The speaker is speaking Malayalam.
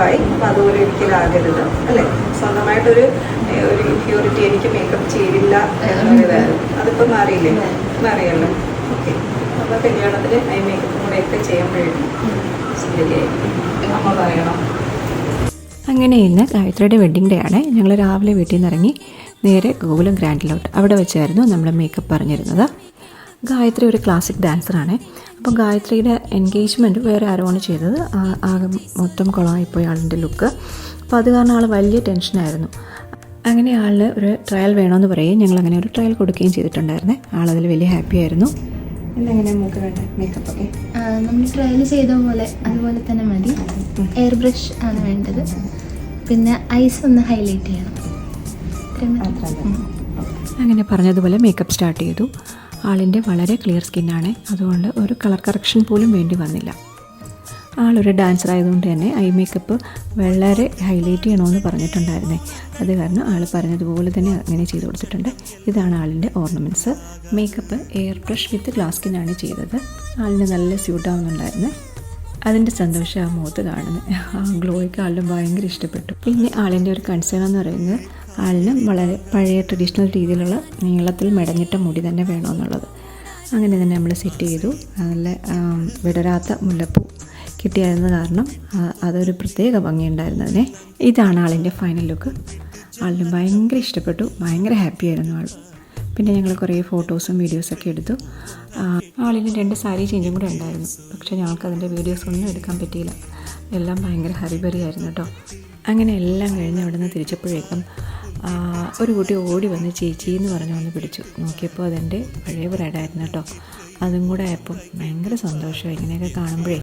ആയി. അപ്പം അതുപോലെ ഒരിക്കലാകരുത് അല്ലേ. സ്വന്തമായിട്ടൊരു ഇൻഫ്യൂരിറ്റി, എനിക്ക് മേക്കപ്പ് ചെയ്തില്ല എന്നുള്ളതായിരുന്നു. അതിപ്പോൾ മാറിയില്ലേ? മാറിയല്ലോ. ഓക്കെ. അപ്പോൾ കല്യാണത്തിന് ഐ മേക്കപ്പും കൂടെയൊക്കെ ചെയ്യുമ്പോഴേക്കും ശരിയായിരിക്കും. അമ്മ പറയണം. അങ്ങനെ ഇന്ന് ഗായത്രിയുടെ വെഡ്ഡിങ് ഡേ ആണ്. ഞങ്ങൾ രാവിലെ വീട്ടിൽ നിന്ന് ഇറങ്ങി നേരെ ഗോകുലം ഗ്രാൻഡിലോട്ട്. അവിടെ വെച്ചായിരുന്നു നമ്മൾ മേക്കപ്പ് പറഞ്ഞിരുന്നത്. ഗായത്രി ഒരു ക്ലാസിക് ഡാൻസറാണ്. അപ്പോൾ ഗായത്രിയുടെ എൻഗേജ്മെൻറ്റ് വേറെ ആരോണ് ചെയ്തത്. ആകെ മൊത്തം കുളമായിപ്പോയി ആളിൻ്റെ ലുക്ക്. അപ്പോൾ അത് കാരണം ആൾ വലിയ ടെൻഷനായിരുന്നു. അങ്ങനെ ആളിന് ഒരു ട്രയൽ വേണമെന്ന് പറയുകയും ഞങ്ങളങ്ങനെ ഒരു ട്രയൽ കൊടുക്കുകയും ചെയ്തിട്ടുണ്ടായിരുന്നേ. ആളതിൽ വലിയ ഹാപ്പി ആയിരുന്നു. എങ്ങനെ മൂക്ക് വേണ്ട മേക്കപ്പ് ഒക്കെ നമ്മൾ ട്രയൽ ചെയ്ത പോലെ അതുപോലെ തന്നെ മതി. എയർ ബ്രഷ് ആണ് വേണ്ടത്. പിന്നെ ഐസ് ഒന്ന് ഹൈലൈറ്റ് ചെയ്യണം. അങ്ങനെ പറഞ്ഞതുപോലെ മേക്കപ്പ് സ്റ്റാർട്ട് ചെയ്തു. ആളിൻ്റെ വളരെ ക്ലിയർ സ്കിന്നാണ്, അതുകൊണ്ട് ഒരു കളർ കറക്ഷൻ പോലും വേണ്ടി വന്നില്ല. ആളൊരു ഡാൻസർ ആയതുകൊണ്ട് തന്നെ ഐ മേക്കപ്പ് വളരെ ഹൈലൈറ്റ് ചെയ്യണമെന്ന് പറഞ്ഞിട്ടുണ്ടായിരുന്നേ. അത് കാരണം ആൾ പറഞ്ഞതുപോലെ തന്നെ അങ്ങനെ ചെയ്ത് കൊടുത്തിട്ടുണ്ട്. ഇതാണ് ആളിൻ്റെ ornaments. Makeup air brush with glass സ്കിന്നാണ് ചെയ്തത്. ആളിന് നല്ല സ്യൂട്ടാവുന്നുണ്ടായിരുന്നു. അതിൻ്റെ സന്തോഷം ആ മുഖത്ത് കാണുന്നത്. ആ ഗ്ലോയ്ക്ക് ആളിന് ഭയങ്കര ഇഷ്ടപ്പെട്ടു. പിന്നെ ആളിൻ്റെ ഒരു കൺസേൺ എന്ന് പറയുന്നത് ആളിന് വളരെ പഴയ ട്രഡീഷണൽ രീതിയിലുള്ള നീളത്തിൽ മെടഞ്ഞിട്ട മുടി തന്നെ വേണമെന്നുള്ളത്. അങ്ങനെ തന്നെ നമ്മൾ സെറ്റ് ചെയ്തു. നല്ല വിടരാത്ത മുല്ലപ്പൂ കിട്ടിയായിരുന്ന കാരണം അതൊരു പ്രത്യേക ഭംഗിയുണ്ടായിരുന്നതിനെ. ഇതാണ് ആളിൻ്റെ ഫൈനൽ ലുക്ക്. ആളിന് ഭയങ്കര ഇഷ്ടപ്പെട്ടു, ഭയങ്കര ഹാപ്പി ആയിരുന്നു ആൾ. പിന്നെ ഞങ്ങൾ കുറേ ഫോട്ടോസും വീഡിയോസൊക്കെ എടുത്തു. ആളിന് 2 സാരി ചേഞ്ചും കൂടെ ഉണ്ടായിരുന്നു. പക്ഷേ ഞങ്ങൾക്ക് അതിൻ്റെ വീഡിയോസൊന്നും എടുക്കാൻ പറ്റിയില്ല. എല്ലാം ഭയങ്കര ഹറിബറി ആയിരുന്നു കേട്ടോ. അങ്ങനെ എല്ലാം കഴിഞ്ഞ് അവിടെ നിന്ന് തിരിച്ചപ്പോഴേക്കും ഒരു കുട്ടി ഓടി വന്ന് ചേച്ചി എന്ന് പറഞ്ഞ് വന്ന് പിടിച്ചു. നോക്കിയപ്പോൾ അതെൻ്റെ പഴയ ബ്രൈഡായിരുന്നു കേട്ടോ. അതും കൂടെ ആയപ്പോൾ ഭയങ്കര സന്തോഷമായി ഇങ്ങനെയൊക്കെ കാണുമ്പോഴേ.